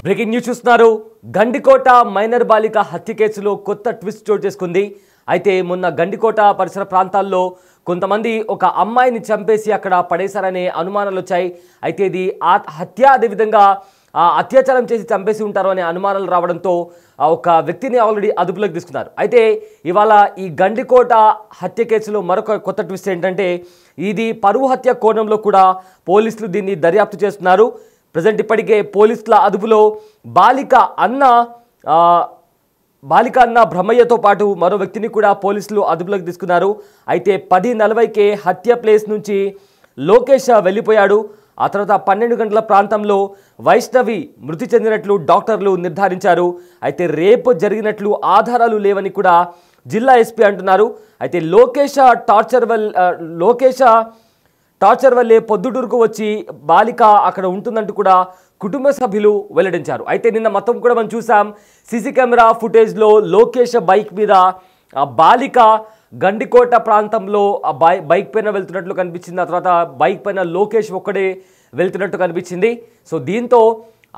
Breaking news చూస్తున్నారు. Gandikota minor బాలిక హత్య కేసులో కొత్త ట్విస్ట్ చోటు చేసుకుంది. అయితే మొన్న గండికోట పరిసర ప్రాంతాల్లో కొంతమంది ఒక అమ్మాయిని చంపేసి అక్కడ పడేశారనే అనుమానాలు వచ్చాయి. అయితే ఇది హత్య, అదేవిధంగా అత్యాచారం చేసి చంపేసి ఉంటారు అనే అనుమానాలు రావడంతో ఒక వ్యక్తిని ఆల్రెడీ అదుపులోకి తీసుకున్నారు. అయితే ఇవాళ ఈ గండికోట హత్య కేసులో మరొక కొత్త ట్విస్ట్ ఏంటంటే ఇది పరువు హత్య కోణంలో కూడా పోలీసులు దీన్ని దర్యాప్తు చేస్తున్నారు. ప్రజెంట్ ఇప్పటికే పోలీసుల అదుపులో బాలిక అన్న బ్రహ్మయ్యతో పాటు మరో వ్యక్తిని కూడా పోలీసులు అదుపులోకి తీసుకున్నారు. అయితే 10:40కే హత్య ప్లేస్ నుంచి లోకేష్ వెళ్ళిపోయాడు. ఆ తర్వాత 12 గంటల ప్రాంతంలో వైష్ణవి మృతి చెందినట్లు డాక్టర్లు నిర్ధారించారు. అయితే రేపు జరిగినట్లు ఆధారాలు లేవని కూడా జిల్లా ఎస్పీ అంటున్నారు. అయితే లోకేష్ టార్చర్ వల్లే పొద్దుటూరుకు వచ్చి బాలిక అక్కడ ఉంటుందంటూ కూడా కుటుంబ సభ్యులు వెల్లడించారు. అయితే నిన్న మొత్తం కూడా మనం చూసాం, సీసీ కెమెరా ఫుటేజ్లో లోకేష్ బైక్ మీద బాలిక గండికోట ప్రాంతంలో బైక్ పైన వెళ్తున్నట్లు కనిపించింది. ఆ తర్వాత బైక్ పైన లోకేష్ ఒక్కడే వెళ్తున్నట్టు కనిపించింది. సో దీంతో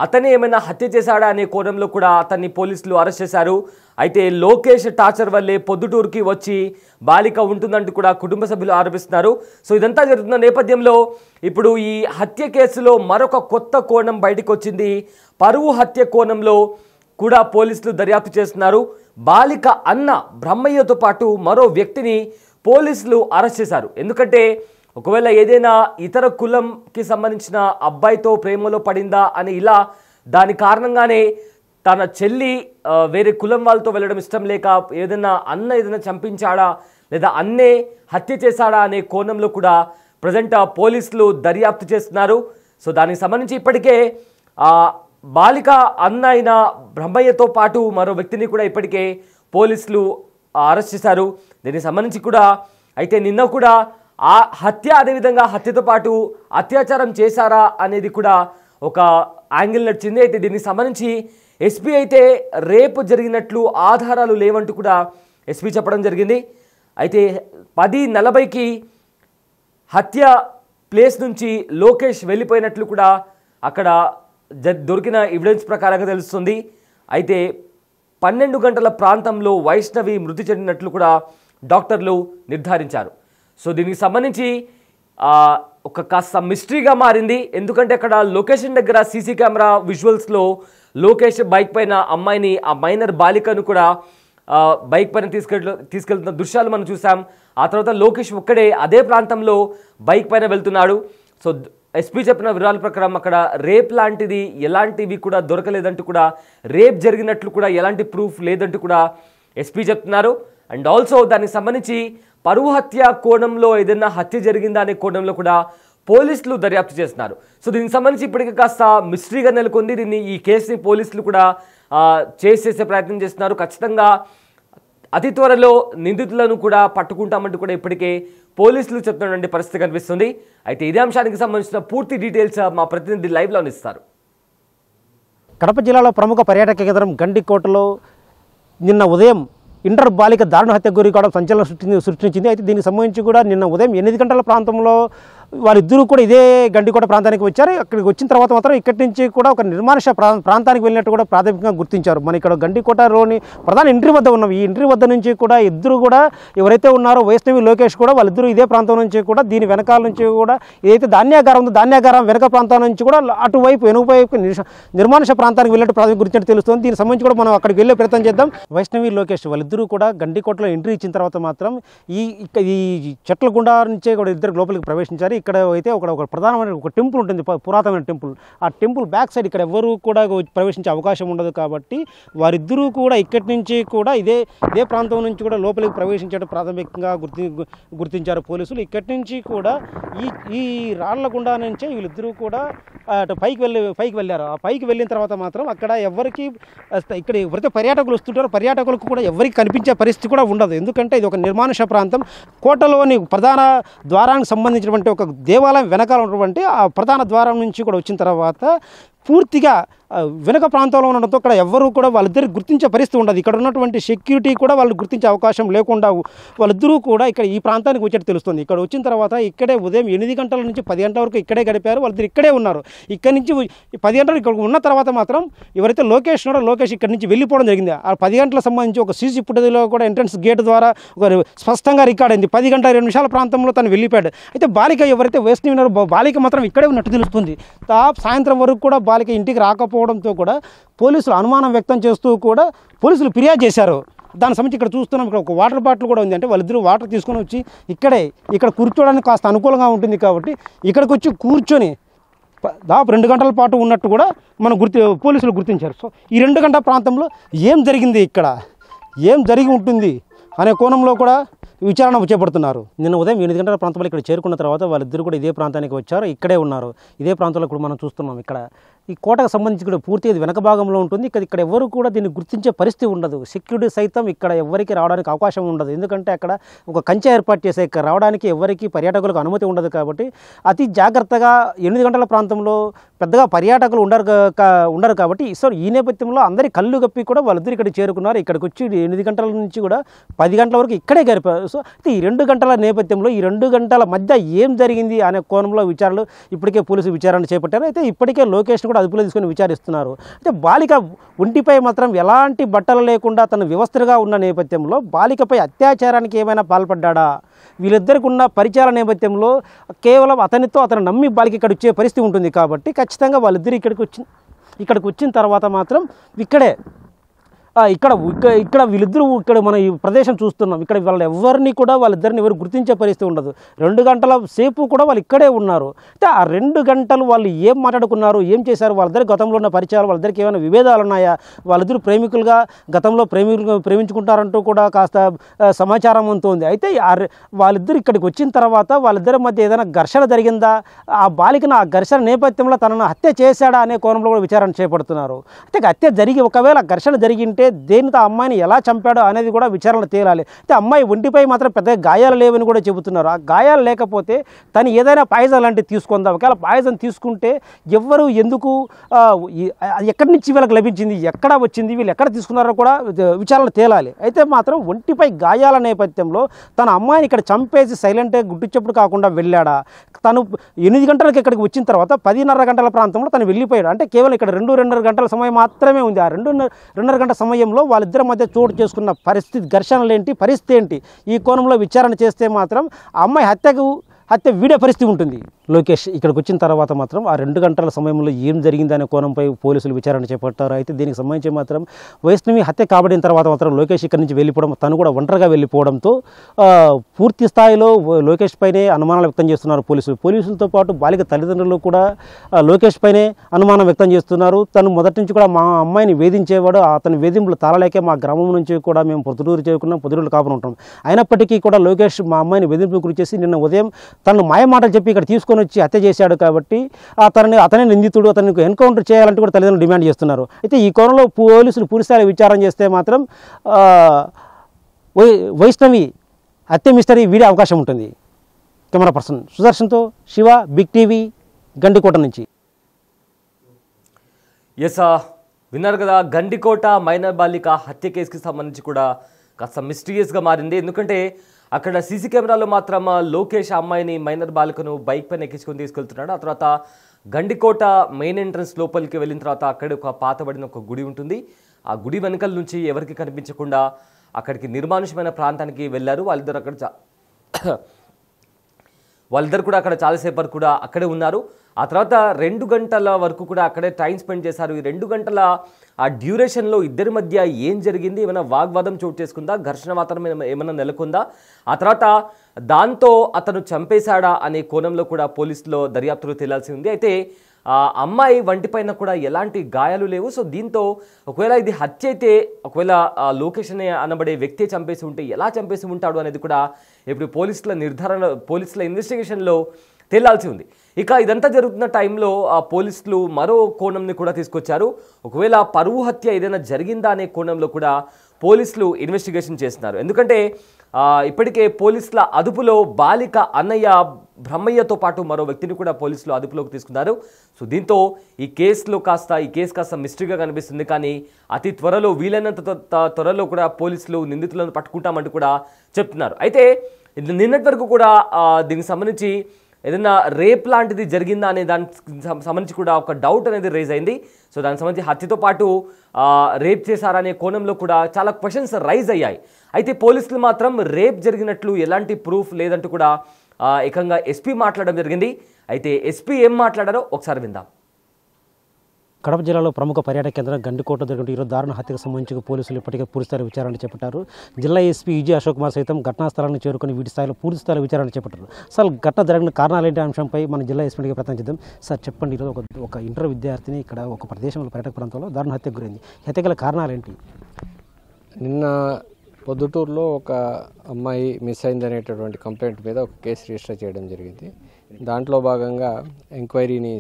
అతనే ఏమైనా హత్య చేశాడా అనే కోణంలో కూడా అతన్ని పోలీసులు అరెస్ట్ చేశారు. అయితే లోకేష్ టార్చర్ వల్లే పొద్దుటూరుకి వచ్చి బాలిక ఉంటుందంటూ కూడా కుటుంబ సభ్యులు ఆరోపిస్తున్నారు. సో ఇదంతా జరుగుతున్న నేపథ్యంలో ఇప్పుడు ఈ హత్య కేసులో మరొక కొత్త కోణం బయటకు వచ్చింది. పరువు హత్య కోణంలో కూడా పోలీసులు దర్యాప్తు చేస్తున్నారు. బాలిక అన్న బ్రహ్మయ్యతో పాటు మరో వ్యక్తిని పోలీసులు అరెస్ట్ చేశారు. ఎందుకంటే ఒకవేళ ఏదైనా ఇతర కులంకి సంబంధించిన అబ్బాయితో ప్రేమలో పడిందా అని ఇలా దాని కారణంగానే తన చెల్లి వేరే కులం వాళ్ళతో వెళ్ళడం ఇష్టం లేక ఏదైనా చంపించాడా లేదా అన్నే హత్య చేశాడా అనే కోణంలో కూడా ప్రజెంట్ పోలీసులు దర్యాప్తు చేస్తున్నారు. సో దానికి సంబంధించి ఇప్పటికే బాలిక అన్న అయిన బ్రహ్మయ్యతో పాటు మరో వ్యక్తిని కూడా ఇప్పటికే పోలీసులు అరెస్ట్ చేశారు. దీనికి సంబంధించి కూడా అయితే నిన్న కూడా ఆ హత్య, అదేవిధంగా హత్యతో పాటు అత్యాచారం చేశారా అనేది కూడా ఒక యాంగిల్ నడిచింది. అయితే దీనికి సంబంధించి ఎస్పీ అయితే రేపు జరిగినట్లు ఆధారాలు లేవంటూ కూడా ఎస్పీ చెప్పడం జరిగింది. అయితే 10:40కి హత్య ప్లేస్ నుంచి లోకేష్ వెళ్ళిపోయినట్లు కూడా అక్కడ దొరికిన ఎవిడెన్స్ ప్రకారంగా తెలుస్తుంది. అయితే 12 గంటల ప్రాంతంలో వైష్ణవి మృతి చెందినట్లు కూడా డాక్టర్లు నిర్ధారించారు. సో దీనికి సంబంధించి ఒక కాస్త మిస్టరీగా మారింది. ఎందుకంటే అక్కడ లొకేషన్ దగ్గర సీసీ కెమెరా విజువల్స్లో లోకేష్ బైక్ పైన అమ్మాయిని, ఆ మైనర్ బాలికను కూడా బైక్ పైన తీసుకెళ్తున్న దృశ్యాలు మనం చూసాం. ఆ తర్వాత లోకేష్ ఒక్కడే అదే ప్రాంతంలో బైక్ పైన వెళ్తున్నాడు. సో ఎస్పీ చెప్పిన వివరాల ప్రకారం అక్కడ రేప్ లాంటిది ఎలాంటివి కూడా దొరకలేదంటూ కూడా, రేప్ జరిగినట్లు కూడా ఎలాంటి ప్రూఫ్ లేదంటూ కూడా ఎస్పీ చెప్తున్నారు. అండ్ ఆల్సో దానికి సంబంధించి పరువు హత్య కోణంలో ఏదైనా హత్య జరిగిందా అనే కోణంలో కూడా పోలీసులు దర్యాప్తు చేస్తున్నారు. సో దీనికి సంబంధించి ఇప్పటికీ కాస్త మిస్టరీగా నెలకొంది. ఈ కేసుని పోలీసులు కూడా చేసే ప్రయత్నం చేస్తున్నారు. ఖచ్చితంగా అతి త్వరలో నిందితులను కూడా పట్టుకుంటామంటూ కూడా ఇప్పటికే పోలీసులు చెప్తున్నటువంటి పరిస్థితి కనిపిస్తుంది. అయితే ఇదే అంశానికి సంబంధించిన పూర్తి డీటెయిల్స్ మా ప్రతినిధి లైవ్లో ఇస్తారు. కడప జిల్లాలో ప్రముఖ పర్యాటక కేంద్రం గండికోటలో నిన్న ఉదయం ఇంటర్ బాలిక దారుణ హత్య గురి కావడం సంచలనం సృష్టించింది. అయితే దీనికి సంబంధించి కూడా నిన్న ఉదయం 8 గంటల ప్రాంతంలో వారిద్దరూ కూడా ఇదే గండికోట ప్రాంతానికి వచ్చారు. అక్కడికి వచ్చిన తర్వాత మాత్రం ఇక్కడి నుంచి కూడా ఒక నిర్మానుష ప్రాంతానికి వెళ్ళినట్టు కూడా ప్రాథమికంగా గుర్తించారు. మన ఇక్కడ గండికోటలోని ప్రధాన ఎంట్రీ వద్ద ఉన్నాం. ఈ ఎంట్రీ వద్ద నుంచి కూడా ఇద్దరు కూడా ఎవరైతే ఉన్నారో వైష్ణవి, లోకేష్ కూడా వాళ్ళిద్దరూ ఇదే ప్రాంతం నుంచి కూడా దీని వెనకాల నుంచి కూడా ఏదైతే ధాన్యాగారం ఉందో ధాన్యాగారం వెనక ప్రాంతం నుంచి కూడా అటువైపు వెనుకవైపు నిర్మానుష ప్రాంతానికి వెళ్ళినట్టు ప్రాథమిక గురించి తెలుస్తుంది. దీనికి సంబంధించి కూడా మనం అక్కడికి వెళ్ళే ప్రయత్నం చేద్దాం. వైష్ణవి, లోకేష్ వాళ్ళిద్దరూ కూడా గండికోటలో ఎంట్రీ ఇచ్చిన తర్వాత మాత్రం ఈ చెట్ల గుండా నుంచే కూడా ఇద్దరు లోపలికి ప్రవేశించారు. ఇక్కడ అయితే ఒక ప్రధానమైన ఒక టెంపుల్ ఉంటుంది, పురాతనమైన టెంపుల్. ఆ టెంపుల్ బ్యాక్ సైడ్ ఇక్కడ ఎవరు కూడా ప్రవేశించే అవకాశం ఉండదు. కాబట్టి వారిద్దరూ కూడా ఇక్కడి నుంచి కూడా ఇదే ప్రాంతం నుంచి కూడా లోపలికి ప్రవేశించడం ప్రాథమికంగా గుర్తించారు పోలీసులు. ఇక్కడి నుంచి కూడా ఈ రాళ్ల గుండా నుంచే వీళ్ళిద్దరూ కూడా పైకి వెళ్ళారు. ఆ పైకి వెళ్ళిన తర్వాత మాత్రం అక్కడ ఎవరికి ఇక్కడ ఎవరైతే పర్యాటకులు వస్తుంటారో పర్యాటకులకు కూడా ఎవరికి కనిపించే పరిస్థితి కూడా ఉండదు. ఎందుకంటే ఇది ఒక నిర్మానుష ప్రాంతం. కోటలోని ప్రధాన ద్వారానికి సంబంధించినటువంటి ఒక దేవాలయం వెనకాల ఉన్నటువంటి ఆ ప్రధాన ద్వారం నుంచి కూడా వచ్చిన తర్వాత పూర్తిగా వెనుక ప్రాంతంలో ఉండడంతో ఇక్కడ ఎవ్వరూ కూడా వాళ్ళిద్దరికి గుర్తించే పరిస్థితి ఉండదు. ఇక్కడ ఉన్నటువంటి సెక్యూరిటీ కూడా వాళ్ళు గుర్తించే అవకాశం లేకుండా వాళ్ళిద్దరూ కూడా ఇక్కడ ఈ ప్రాంతానికి వచ్చేట్టు తెలుస్తుంది. ఇక్కడ వచ్చిన తర్వాత ఇక్కడే ఉదయం 8 గంటల నుంచి 10 గంటల వరకు ఇక్కడే గడిపారు. వాళ్ళిద్దరు ఇక్కడే ఉన్నారు. ఇక్కడ నుంచి 10 గంటలు ఇక్కడ ఉన్న తర్వాత మాత్రం ఎవరైతే లోకేష్ ఉన్నాడో లోకేష్ ఇక్కడ నుంచి వెళ్ళిపోవడం జరిగింది. ఆ 10 గంటలకు సంబంధించి ఒక సీసీ ఫుటేజ్లో కూడా ఎంట్రన్స్ గేట్ ద్వారా ఒక స్పష్టంగా రికార్డ్ అయింది. 10 గంటల 2 నిమిషాల ప్రాంతంలో తను వెళ్ళిపోయాడు. అయితే బాలిక ఎవరైతే వేస్ట్ ఉన్నారో బాలిక మాత్రం ఇక్కడే ఉన్నట్టు తెలుస్తుంది. సాయంత్రం వరకు కూడా బాలిక ఇంటికి రాకపోవడంతో కూడా పోలీసులు అనుమానం వ్యక్తం చేస్తూ కూడా పోలీసులు ఫిర్యాదు చేశారు. దాని సంబంధించి ఇక్కడ చూస్తున్నాం, ఇక్కడ ఒక వాటర్ బాటిల్ కూడా ఉంది. అంటే వాళ్ళిద్దరూ వాటర్ తీసుకొని వచ్చి ఇక్కడ కూర్చోవడానికి కాస్త అనుకూలంగా ఉంటుంది కాబట్టి ఇక్కడికి వచ్చి కూర్చొని దాదాపు 2 గంటల పాటు ఉన్నట్టు కూడా పోలీసులు గుర్తించారు. సో ఈ 2 గంటల ప్రాంతంలో ఏం జరిగింది, ఇక్కడ ఏం జరిగి ఉంటుంది అనే కోణంలో కూడా విచారణ చేపడుతున్నారు. నిన్న ఉదయం 8 గంటల ప్రాంతంలో ఇక్కడ చేరుకున్న తర్వాత వాళ్ళిద్దరు కూడా ఇదే ప్రాంతానికి వచ్చారు, ఇక్కడే ఉన్నారు. ఇదే ప్రాంతంలో కూడా మనం చూస్తున్నాం. ఇక్కడ ఈ కోటకు సంబంధించి కూడా పూర్తి వెనక భాగంలో ఉంటుంది. ఇక్కడ ఎవరు కూడా దీన్ని గుర్తించే పరిస్థితి ఉండదు. సెక్యూరిటీ సైతం ఇక్కడ ఎవరికి రావడానికి అవకాశం ఉండదు. ఎందుకంటే అక్కడ ఒక కంచె ఏర్పాటు చేసే ఇక్కడ రావడానికి ఎవరికి పర్యాటకులకు అనుమతి ఉండదు. కాబట్టి అతి జాగ్రత్తగా 8 గంటల ప్రాంతంలో పెద్దగా పర్యాటకులు ఉండరు కాబట్టి సో ఈ నేపథ్యంలో అందరి కళ్ళు గప్పి కూడా వాళ్ళిద్దరు ఇక్కడ చేరుకున్నారు. ఇక్కడికి వచ్చి 8 గంటల నుంచి కూడా 10 గంటల వరకు ఇక్కడే గడిపారు. సో అయితే ఈ 2 గంటల నేపథ్యంలో ఈ 2 గంటల మధ్య ఏం జరిగింది అనే కోణంలో విచారణలు ఇప్పటికే పోలీసులు విచారణ చేపట్టారు. అయితే ఇప్పటికే లోకేష్ కూడా అదుపులో తీసుకొని విచారిస్తున్నారు. అయితే బాలిక ఒంటిపై మాత్రం ఎలాంటి బట్టలు లేకుండా తన వ్యవస్థగా ఉన్న నేపథ్యంలో బాలికపై అత్యాచారానికి ఏమైనా పాల్పడ్డా, వీళ్ళిద్దరికి ఉన్న పరిచయాల నేపథ్యంలో కేవలం అతను నమ్మి బాలిక ఇక్కడ వచ్చే పరిస్థితి ఉంటుంది. కాబట్టి ఖచ్చితంగా వాళ్ళిద్దరు ఇక్కడికి వచ్చిన తర్వాత మాత్రం ఇక్కడ వీళ్ళిద్దరూ ఇక్కడ మన ఈ ప్రదేశం చూస్తున్నాం. ఇక్కడ వాళ్ళిద్దరిని ఎవరు గుర్తించే పరిస్థితి ఉండదు. 2 గంటల సేపు కూడా వాళ్ళు ఇక్కడే ఉన్నారు. అయితే ఆ 2 గంటలు వాళ్ళు ఏం మాట్లాడుకున్నారు, ఏం చేశారు, వాళ్ళిద్దరి గతంలో ఉన్న పరిచయాలు, వాళ్ళిద్దరికి ఏమైనా విభేదాలు ఉన్నాయా, వాళ్ళిద్దరు ప్రేమికులుగా గతంలో ప్రేమించుకుంటారంటూ కూడా కాస్త సమాచారం ఉంటుంది. అయితే వాళ్ళిద్దరు ఇక్కడికి వచ్చిన తర్వాత వాళ్ళిద్దరి మధ్య ఏదైనా ఘర్షణ జరిగిందా, ఆ బాలికను ఆ ఘర్షణ నేపథ్యంలో తనను హత్య చేశాడా అనే కోణంలో కూడా విచారణ చేపడుతున్నారు. అయితే హత్య జరిగి ఒకవేళ ఘర్షణ జరిగింటే దేనితో అమ్మాయిని ఎలా చంపాడో అనేది కూడా విచారణ తేలాలి. అయితే అమ్మాయి ఒంటిపై మాత్రం పెద్ద గాయాలు లేవని కూడా చెబుతున్నారు. ఆ గాయాలు లేకపోతే తను ఏదైనా పాయిజన్ లాంటివి తీసుకుందాం. ఒకవేళ పాయిజన్ తీసుకుంటే ఎవరు ఎందుకు ఎక్కడి నుంచి వీళ్ళకి లభించింది, ఎక్కడ వచ్చింది, వీళ్ళు ఎక్కడ తీసుకున్నారో కూడా విచారణ తేలాలి. అయితే మాత్రం ఒంటిపై గాయాల నేపథ్యంలో తన అమ్మాయిని ఇక్కడ చంపేసి సైలెంట్గా గుట్టించప్పుడు కాకుండా వెళ్ళాడా, తను 8 గంటలకు ఇక్కడికి వచ్చిన తర్వాత 10:30 గంటల ప్రాంతంలో తను వెళ్ళిపోయాడు. అంటే కేవలం ఇక్కడ 2-2.5 గంటల సమయం మాత్రమే ఉంది. ఆ 2.5 గంటల సమయంలో వాళ్ళిద్దరి మధ్య చోటు చేసుకున్న పరిస్థితి పరిస్థితి ఏంటి, ఈ కోణంలో విచారణ చేస్తే మాత్రం ఆ అమ్మాయి హత్య వీడే పరిస్థితి ఉంటుంది. లోకేష్ ఇక్కడికి వచ్చిన తర్వాత మాత్రం ఆ 2 గంటల సమయంలో ఏం జరిగిందనే కోణంపై పోలీసులు విచారణ చేపట్టారు. అయితే దీనికి సంబంధించి మాత్రం వైష్ణవి హత్య కాబడిన తర్వాత మాత్రం లోకేష్ ఇక్కడి నుంచి వెళ్ళిపోవడం, తను కూడా ఒంటరిగా వెళ్ళిపోవడంతో పూర్తి స్థాయిలో లోకేష్ పైనే అనుమానాలు వ్యక్తం చేస్తున్నారు పోలీసులతో పాటు బాలిక తల్లిదండ్రులు కూడా లోకేష్ పైనే అనుమానం వ్యక్తం చేస్తున్నారు. తను మొదటి నుంచి కూడా మా అమ్మాయిని వేధించేవాడు, అతని వేధింపులు తాళలేకే మా గ్రామం నుంచి కూడా మేము పొద్దుటూరు చేరుకున్నాం, పొద్దుటూరు కాపురం ఉంటాం. అయినప్పటికీ కూడా లోకేష్ మా అమ్మాయిని వేధింపులు గురి చేసి నిన్న ఉదయం తను మాయమాటలు చెప్పి ఇక్కడ తీసుకొని వచ్చి హత్య చేశాడు. కాబట్టి అతనే నిందితుడు, అతనికి ఎన్కౌంటర్ చేయాలంటూ కూడా తల్లిదండ్రులు డిమాండ్ చేస్తున్నారు. అయితే ఈ కోణంలో పోలీసులు పూర్తిస్థాయి విచారణ చేస్తే మాత్రం వైష్ణవి హత్య మిస్టరీ వీడే అవకాశం ఉంటుంది. కెమెరా పర్సన్ సుదర్శన్తో శివ, బిగ్ టీవీ, గండికోట నుంచి. విన్నారు కదా, గండికోట మైనర్ బాలిక హత్య కేసుకి సంబంధించి కూడా కాస్త మిస్టీరియస్గా మారింది. ఎందుకంటే అక్కడ సీసీ కెమెరాలో మాత్రం లోకేష్ అమ్మాయిని మైనర్ బాలికను బైక్ పైన ఎక్కించుకొని తీసుకెళ్తున్నాడు. ఆ తర్వాత గండికోట మెయిన్ ఎంట్రన్స్ లోపలికి వెళ్ళిన తర్వాత అక్కడ ఒక పాతబడిన ఒక గుడి ఉంటుంది. ఆ గుడి వెనకాల నుంచి ఎవరికి కనిపించకుండా అక్కడికి నిర్మానుష్యమైన ప్రాంతానికి వెళ్ళారు. వాళ్ళిద్దరు కూడా అక్కడ చాలాసేపు వరకు కూడా అక్కడే ఉన్నారు. ఆ తర్వాత 2 గంటల వరకు కూడా అక్కడే టైం స్పెండ్ చేశారు. ఈ 2 గంటల ఆ డ్యూరేషన్లో ఇద్దరి మధ్య ఏం జరిగింది, ఏమైనా వాగ్వాదం చోటు చేసుకుందా, ఘర్షణ వాతావరణం ఏమైనా నెలకొందా, ఆ తర్వాత దాంతో అతను చంపేశాడా అనే కోణంలో కూడా పోలీసులో దర్యాప్తులో తేలాల్సి ఉంది. అయితే అమ్మాయి వంటిపైన కూడా ఎలాంటి గాయాలు లేవు. సో దీంతో ఒకవేళ ఇది హత్య అయితే, ఒకవేళ లోకేష్ అనే అనబడే వ్యక్తి చంపేసి ఉంటే ఎలా చంపేసి ఉంటాడు అనేది కూడా ఇప్పుడు పోలీసుల ఇన్వెస్టిగేషన్లో తేలాల్సి ఉంది. ఇక ఇదంతా జరుగుతున్న టైంలో పోలీసులు మరో కోణంని కూడా తీసుకొచ్చారు. ఒకవేళ పరువు హత్య ఏదైనా జరిగిందా అనే కోణంలో కూడా పోలీసులు ఇన్వెస్టిగేషన్ చేస్తున్నారు. ఎందుకంటే ఇప్పటికే పోలీసుల అదుపులో బాలిక అన్నయ్య బ్రహ్మయ్యతో పాటు మరో వ్యక్తిని కూడా పోలీసులు అదుపులోకి తీసుకున్నారు. సో దీంతో ఈ కేసు కాస్త మిస్టరీగా కనిపిస్తుంది. కానీ అతి త్వరలో వీలైనంత త్వరలో కూడా పోలీసులు నిందితులను పట్టుకుంటామంటూ కూడా చెప్తున్నారు. అయితే నిన్నటి వరకు కూడా దీనికి సంబంధించి ఏదైనా రేప్ లాంటిది జరిగిందా అనే దానికి సంబంధించి కూడా ఒక డౌట్ అనేది రేజ్ అయింది. సో దానికి సంబంధించి హత్యతో పాటు రేప్ చేశారనే కోణంలో కూడా చాలా క్వశ్చన్స్ రైజ్ అయ్యాయి. అయితే పోలీసులు మాత్రం రేప్ జరిగినట్లు ఎలాంటి ప్రూఫ్ లేదంటూ కూడా ఏకంగా ఎస్పీ మాట్లాడడం జరిగింది. అయితే ఎస్పీ ఏం మాట్లాడారో ఒకసారి విందాం. కడప జిల్లాలో ప్రముఖ పర్యాటక కేంద్రం గండికోట జరిగిన ఈరోజు దారుణ హత్యకు సంబంధించి పోలీసులు ఇప్పటికే పూర్తిస్థాయి విచారణ చేపట్టారు. జిల్లా ఎస్పీ ఈజీ అశోక్ కుమార్ సైతం ఘటనా స్థలాన్ని చేరుకుని వీటి స్థాయిలో పూర్తిస్థాయిలో విచారణ చేపట్టారు. అసలు ఘటన జరిగిన కారణాలు ఏంటి అంశంపై మన జిల్లా ఎస్పీకి ప్రయత్నిద్దాం. సార్ చెప్పండి, ఈరోజు ఒక ఇంటర్ విద్యార్థిని ఇక్కడ ఒక ప్రదేశంలో పర్యాటక ప్రాంతంలో దారుణ హత్యకు గురైంది. హత్య గల కారణాలు ఏంటి? నిన్న పొద్దుటూరులో ఒక అమ్మాయి మిస్ అయిందనేటటువంటి కంప్లైంట్ మీద ఒక కేసు రిజిస్టర్ చేయడం జరిగింది. దాంట్లో భాగంగా ఎంక్వైరీని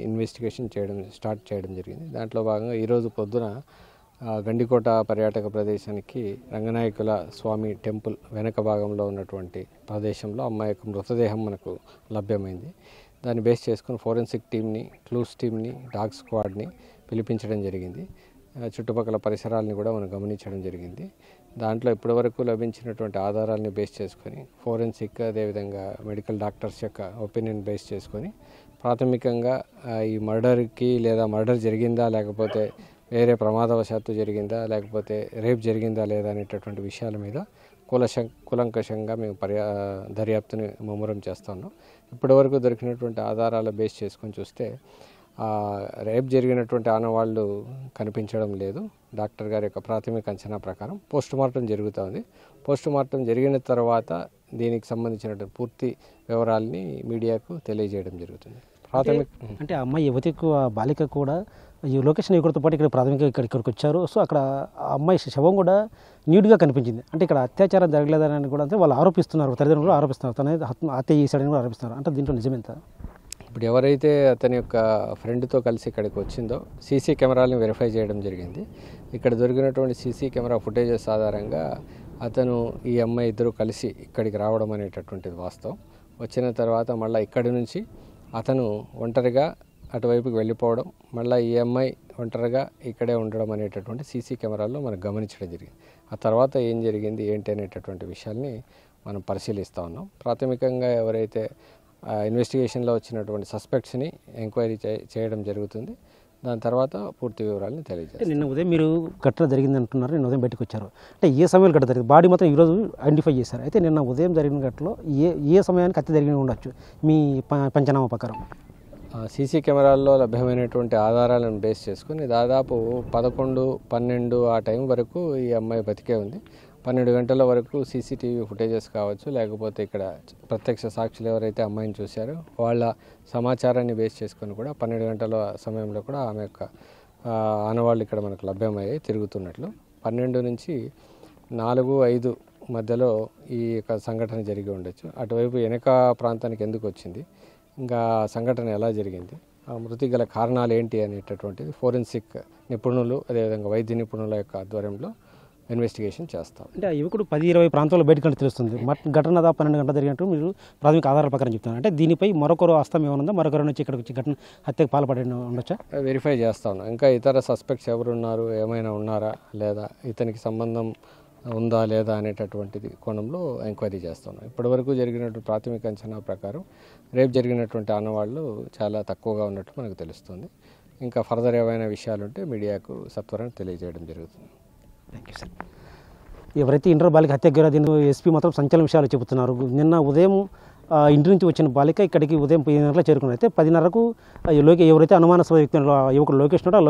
ఇన్వెస్టిగేషన్ స్టార్ట్ చేయడం జరిగింది. దాంట్లో భాగంగా ఈరోజు పొద్దున గండికోట పర్యాటక ప్రదేశానికి రంగనాయకుల స్వామి టెంపుల్ వెనక భాగంలో ఉన్నటువంటి ప్రదేశంలో అమ్మాయి యొక్క మృతదేహం మనకు లభ్యమైంది. దాన్ని బేస్ చేసుకుని ఫోరెన్సిక్ టీమ్ని, క్లూస్ టీమ్ని, డాగ్ స్క్వాడ్ని పిలిపించడం జరిగింది. చుట్టుపక్కల పరిసరాలని కూడా మనం గమనించడం జరిగింది. దాంట్లో ఇప్పటివరకు లభించినటువంటి ఆధారాలని బేస్ చేసుకొని ఫోరెన్సిక్, అదేవిధంగా మెడికల్ డాక్టర్స్ యొక్క ఒపీనియన్ బేస్ చేసుకొని ప్రాథమికంగా ఈ మర్డర్కి లేదా మర్డర్ జరిగిందా, లేకపోతే వేరే ప్రమాదవశాత్తు జరిగిందా, లేకపోతే రేప్ జరిగిందా లేదా అనేటటువంటి విషయాల మీద కూలంకషంగా మేము దర్యాప్తుని ముమ్మరం చేస్తున్నాం. ఇప్పటివరకు దొరికినటువంటి ఆధారాల బేస్ చేసుకొని చూస్తే రేప్ జరిగినటువంటి ఆనవాళ్ళు కనిపించడం లేదు. డాక్టర్ గారి యొక్క ప్రాథమిక అంచనా ప్రకారం పోస్టుమార్టం జరుగుతుంది. పోస్టుమార్టం జరిగిన తర్వాత దీనికి సంబంధించినటువంటి పూర్తి వివరాలని మీడియాకు తెలియజేయడం జరుగుతుంది. అంటే అమ్మాయి యువతికి బాలిక కూడా ఈ లొకేషన్ ఇక్కడితో పాటు ఇక్కడ ప్రాథమికంగా ఇక్కడికి వచ్చారు. సో అక్కడ ఆ అమ్మాయి శవం కూడా నీట్గా కనిపించింది. అంటే ఇక్కడ అత్యాచారం జరగలేదని కూడా అంటే వాళ్ళు ఆరోపిస్తున్నారు, తల్లిదండ్రులు ఆరోపిస్తున్నారు, తన హత్య చేశాడని కూడా ఆరోపిస్తున్నారు. అంటే దీంట్లో నిజమేంత? ఇప్పుడు ఎవరైతే అతని యొక్క ఫ్రెండ్తో కలిసి ఇక్కడికి వచ్చిందో సీసీ కెమెరాలను వెరిఫై చేయడం జరిగింది. ఇక్కడ దొరికినటువంటి సీసీ కెమెరా ఫుటేజెస్ ఆధారంగా అతను ఈ అమ్మాయి ఇద్దరు కలిసి ఇక్కడికి రావడం అనేటటువంటిది వాస్తవం. వచ్చిన తర్వాత మళ్ళీ ఇక్కడి నుంచి అతను ఒంటరిగా అటువైపుకి వెళ్ళిపోవడం, మళ్ళీ ఈ అమ్మాయి ఒంటరిగా ఇక్కడే ఉండడం అనేటటువంటి సీసీ కెమెరాల్లో మనకు గమనించడం జరిగింది. ఆ తర్వాత ఏం జరిగింది ఏంటి అనేటటువంటి విషయాల్ని మనం పరిశీలిస్తూ ఉన్నాం. ప్రాథమికంగా ఎవరైతే ఇన్వెస్టిగేషన్లో వచ్చినటువంటి సస్పెక్ట్స్ని ఎంక్వైరీ చేయడం జరుగుతుంది. దాని తర్వాత పూర్తి వివరాలను తెలియజేస్తారు. నిన్న ఉదయం మీరు ఘటన జరిగింది అంటున్నారు, నిన్న ఉదయం బయటకు వచ్చారు. అంటే ఏ సమయంలో ఘటన జరిగింది? బాడీ మాత్రం ఈరోజు ఐడెంటిఫై చేశారు. అయితే నిన్న ఉదయం జరిగిన ఘటనలో ఏ సమయానికి హత్య జరిగి ఉండొచ్చు మీ పంచనామా ప్రకారం? సీసీ కెమెరాల్లో లభ్యమైనటువంటి ఆధారాలను బేస్ చేసుకుని దాదాపు 11, 12 ఆ టైం వరకు ఈ అమ్మాయి బతికే ఉంది. 12 గంటల వరకు సీసీటీవీ ఫుటేజెస్ కావచ్చు, లేకపోతే ఇక్కడ ప్రత్యక్ష సాక్షులు ఎవరైతే అమ్మాయిని చూశారో వాళ్ళ సమాచారాన్ని బేస్ చేసుకొని కూడా 12 గంటల సమయంలో కూడా ఆమె యొక్క ఆనవాళ్ళు ఇక్కడ మనకు లభ్యమయ్యాయి తిరుగుతున్నట్లు. 12 నుంచి 4, 5 మధ్యలో ఈ యొక్క సంఘటన జరిగి ఉండొచ్చు. అటువైపు వెనక ప్రాంతానికి ఎందుకు వచ్చింది, ఇంకా సంఘటన ఎలా జరిగింది, మృతి గల కారణాలు ఏంటి అనేటటువంటిది ఫోరెన్సిక్ నిపుణులు, అదేవిధంగా వైద్య నిపుణుల యొక్క ఆధ్వర్యంలో ఇన్వెస్టిగేషన్ చేస్తాం. అంటే యువకుడు 10-20 ప్రాంతాల్లో బయటకు తెలుస్తుంది. ఘటన 12 గంటలు జరిగినట్టు మీరు ప్రాథమిక ఆధారాల ప్రకారం చెప్తున్నారు. అంటే దీనిపై మరొకరు హస్తం ఏమైనా ఉందా? మరొకరు నుంచి ఇక్కడికి వచ్చి ఘటన హత్యకు పాల్పడి ఉండొచ్చా? వెరిఫై చేస్తా ఉన్నాం. ఇంకా ఇతర సస్పెక్ట్స్ ఎవరున్నారు, ఏమైనా ఉన్నారా లేదా, ఇతనికి సంబంధం ఉందా లేదా అనేటటువంటిది కోణంలో ఎంక్వైరీ చేస్తున్నాం. ఇప్పటివరకు జరిగినటువంటి ప్రాథమిక అంచనా ప్రకారం రేపు జరిగినటువంటి ఆనవాళ్ళు చాలా తక్కువగా ఉన్నట్టు మనకు తెలుస్తుంది. ఇంకా ఫర్దర్ ఏమైనా విషయాలు ఉంటే మీడియాకు సత్వరం తెలియజేయడం జరుగుతుంది. Thank you sir. ఎవరైతే ఇంటర్ బాలిక హత్య గురైందో దీని ఎస్పీ మాత్రం సంచలన విషయాలు చెబుతున్నారు. నిన్న ఉదయం ఇంటి నుంచి వచ్చిన బాలిక ఇక్కడికి ఉదయం 10 గంటలకు చేరుకున్నారు. అయితే 10:30కు ఎవరైతే అనుమానాస్పద వ్యక్తి యువకుడు లోకేష్ ఉన్నాడో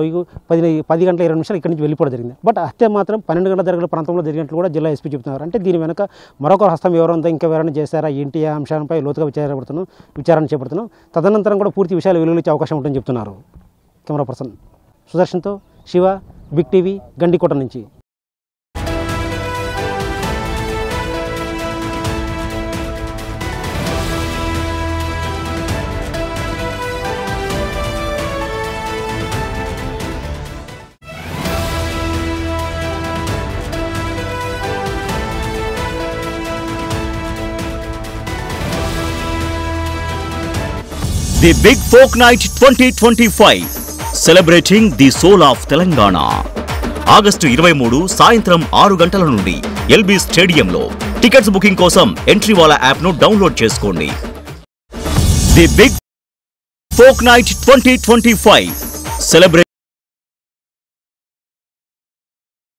10 గంటల 20 నిమిషాలు ఇక్కడి నుంచి వెళ్ళిపోవడం జరిగింది. బట్ హత్య మాత్రం 12 గంటల జరిగిన ప్రాంతంలో జరిగినట్లు కూడా జిల్లా ఎస్పీ చెబుతున్నారు. అంటే దీని వెనక మరొక హస్తం ఎవరంతా ఇంకా ఎవరైనా చేశారా ఏంటి ఆ అంశాలపై లోతుగా విచారణ చేపడుతున్నాం. తదనంతరం కూడా పూర్తి విషయాలు వెలువరించే అవకాశం ఉంటుందని చెప్తున్నారు. కెమెరా పర్సన్ సుదర్శన్తో శివ, బిగ్ టీవీ, గండికోట నుంచి. The big folk night 2025 celebrating the soul of Telangana. August 23 సాయంత్రం 6 గంటల నుండి ఎల్బీ స్టేడియంలో. టికెట్స్ బుకింగ్ కోసం ఎంట్రీవాలా యాప్ను డౌన్లోడ్ చేసుకోండి. The big folk night 2025 celebrate